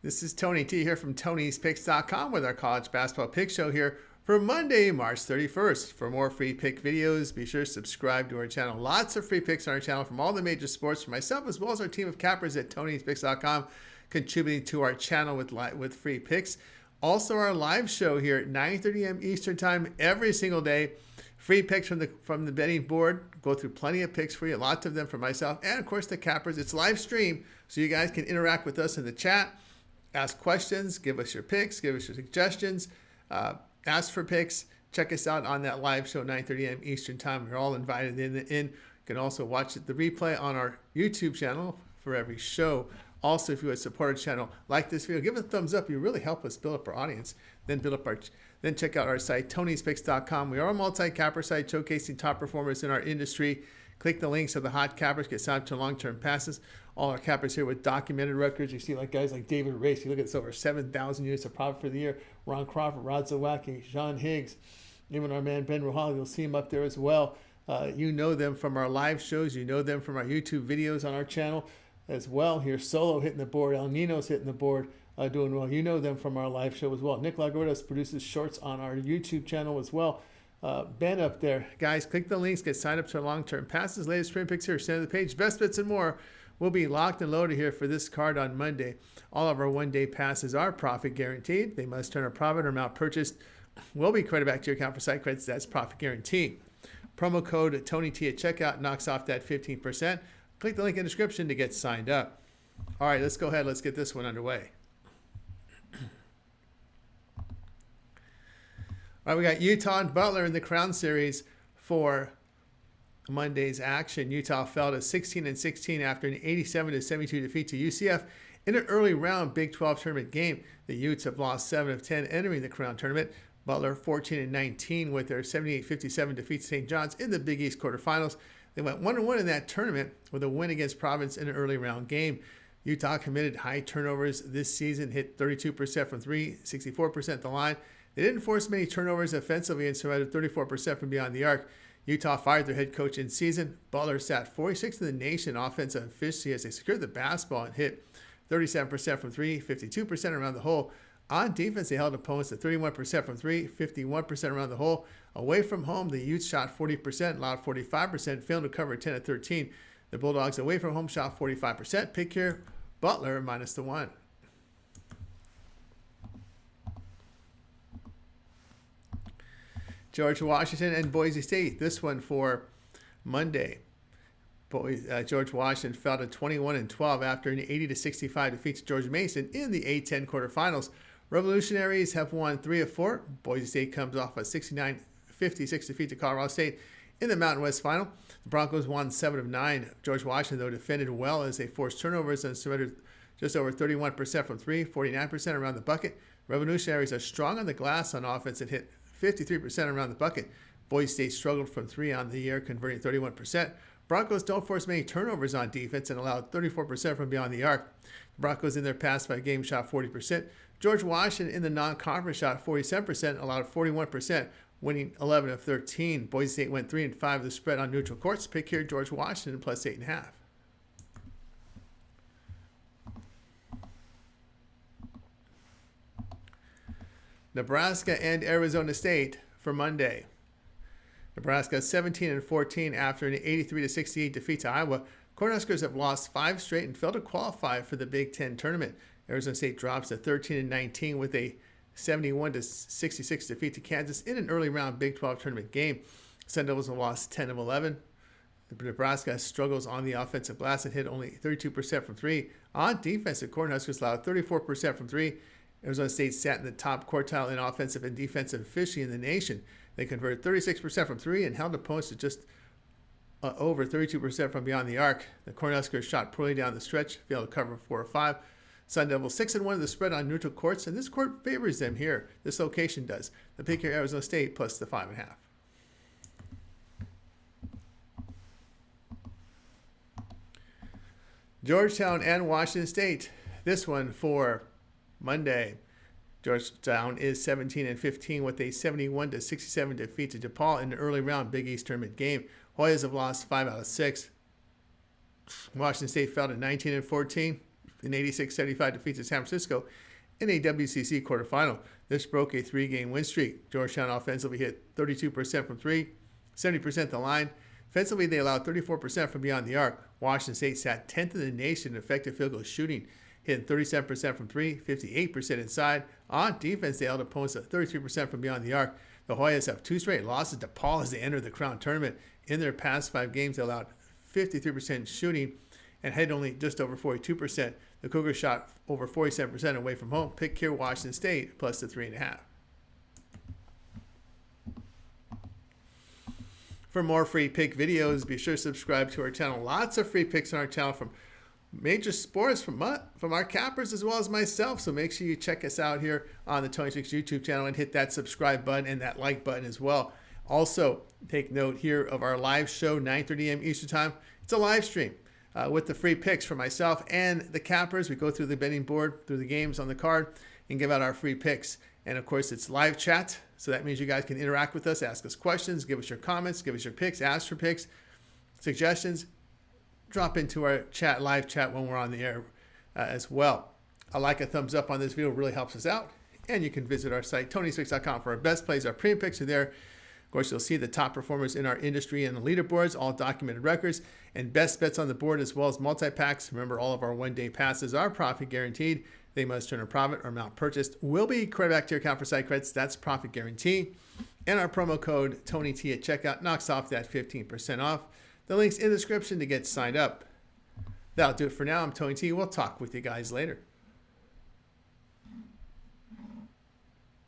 This is Tony T here from Tony'sPicks.com with our college basketball pick show here for Monday, March 31st. For more free pick videos, be sure to subscribe to our channel. Lots of free picks on our channel from all the major sports, from myself as well as our team of cappers at Tony'sPicks.com, contributing to our channel with free picks. Also, our live show here at 9:30 a.m. Eastern Time every single day. Free picks from the betting board. Go through plenty of picks for you, lots of them for myself, and of course the cappers. It's live stream, so you guys can interact with us in the chat. Ask questions, give us your picks, give us your suggestions, ask for picks. Check us out on that live show, 9:30 a.m. Eastern Time. You're all invited in. You can also watch the replay on our YouTube channel for every show. Also, if you would support our channel, like this video, give it a thumbs up. You really help us build up our audience. Then check out our site, Tony'sPicks.com. We are a multi-capper site showcasing top performers in our industry. Click the links of the hot cappers, get signed up to long-term passes. All our cappers here with documented records. You see like guys like David Race. You look at this, over 7,000 units of profit for the year. Ron Crawford, Rod Zawacki, Sean Higgs, even our man Ben Rohal. You'll see him up there as well. You know them from our live shows. You know them from our YouTube videos on our channel as well. Here's Solo hitting the board. El Nino's hitting the board, doing well. You know them from our live show as well. Nick Lagordas produces shorts on our YouTube channel as well. Ben up there. Guys, click the links. Get signed up to our long-term passes. Latest sprint picks here. Center of the page. Best bets and more will be locked and loaded here for this card on Monday. All of our one-day passes are profit guaranteed. They must turn a profit or amount purchased will be credited back to your account for site credits. That's profit guarantee. Promo code TonyT at checkout knocks off that 15%. Click the link in the description to get signed up. All right, let's go ahead. Let's get this one underway. All right, we got Utah and Butler in the Crown Series for Monday's action. Utah fell to 16-16 after an 87-72 defeat to UCF in an early round Big 12 tournament game. The Utes have lost 7 of 10 entering the Crown tournament. Butler 14-19 with their 78-57 defeat to St. John's in the Big East quarterfinals. They went 1-1 in that tournament with a win against Providence in an early round game. Utah committed high turnovers this season, hit 32% from 3, 64% at the line. They didn't force many turnovers offensively and surrendered 34% from beyond the arc. Utah fired their head coach in season. Butler sat 46th in the nation offensive efficiency as they secured the basketball and hit 37% from 3, 52% around the hole. On defense, they held opponents to 31% from 3, 51% around the hole. Away from home, the Utes shot 40%, allowed 45%, failed to cover 10 of 13. The Bulldogs away from home shot 45%. Pick here, Butler minus the 1. George Washington and Boise State. This one for Monday. George Washington fell to 21-12 after an 80-65 defeat to George Mason in the A-10 quarterfinals. Revolutionaries have won 3 of 4. Boise State comes off a 69-56 defeat to Colorado State in the Mountain West final. The Broncos won 7 of 9. George Washington, though, defended well as they forced turnovers and surrendered just over 31% from 3, 49% around the bucket. Revolutionaries are strong on the glass on offense and hit 53% around the bucket. Boise State struggled from 3 on the year, converting 31%. Broncos don't force many turnovers on defense and allowed 34% from beyond the arc. The Broncos in their past 5 games shot 40%. George Washington in the non-conference shot 47%, allowed 41%, winning 11 of 13. Boise State went 3-5 of the spread on neutral courts. Pick here, George Washington plus 8.5. Nebraska and Arizona State for Monday. Nebraska 17-14 after an 83-68 defeat to Iowa. Cornhuskers have lost 5 straight and failed to qualify for the Big Ten tournament. Arizona State drops to 13-19 with a 71-66 defeat to Kansas in an early round Big 12 tournament game. Sun Devils have lost 10 of 11. Nebraska struggles on the offensive glass and hit only 32% from 3. On defense, the Cornhuskers allowed 34% from 3. Arizona State sat in the top quartile in offensive and defensive efficiency in the nation. They converted 36% from 3 and held opponents to just over 32% from beyond the arc. The Cornhuskers shot poorly down the stretch, failed to cover 4 of 5. Sun Devils 6-1 of the spread on neutral courts, and this court favors them here. This location does. The pick here, Arizona State plus the 5.5. Georgetown and Washington State. This one for Monday. Georgetown is 17-15 with a 71-67 defeat to DePaul in the early round Big East tournament game. Hoyas have lost 5 out of 6. Washington State fell to 19-14 An 86-75 defeats of San Francisco in a WCC quarterfinal. This broke a 3-game win streak. Georgetown offensively hit 32% from 3, 70% at the line. Defensively, they allowed 34% from beyond the arc. Washington State sat 10th in the nation in effective field goal shooting, hitting 37% from 3, 58% inside. On defense, they held opponents at 33% from beyond the arc. The Hoyas have 2 straight losses to Paul as they enter the Crown Tournament. In their past 5 games, they allowed 53% shooting and had only just over 42%. The Cougars shot over 47% away from home. Pick here Washington State plus the 3.5. For more free pick videos, be sure to subscribe to our channel. Lots of free picks on our channel from major sports, from our cappers as well as myself. So make sure you check us out here on the Tony Six YouTube channel and hit that subscribe button and that like button as well. Also, take note here of our live show, 9:30 a.m. Eastern Time. It's a live stream with the free picks for myself and the cappers. We go through the betting board, through the games on the card, and give out our free picks. And of course, it's live chat. So that means you guys can interact with us, ask us questions, give us your comments, give us your picks, ask for picks, suggestions. Drop into our chat, live chat when we're on the air as well. A like, a thumbs up on this video really helps us out. And you can visit our site, tonysfix.com, for our best plays. Our premium picks are there. Of course, you'll see the top performers in our industry and the leaderboards, all documented records, and best bets on the board, as well as multi-packs. Remember, all of our one-day passes are profit guaranteed. They must turn a profit or amount purchased will be credited back to your account for site credits. That's profit guarantee. And our promo code TonyT at checkout knocks off that 15% off. The link's in the description to get signed up. That'll do it for now. I'm Tony T. We'll talk with you guys later.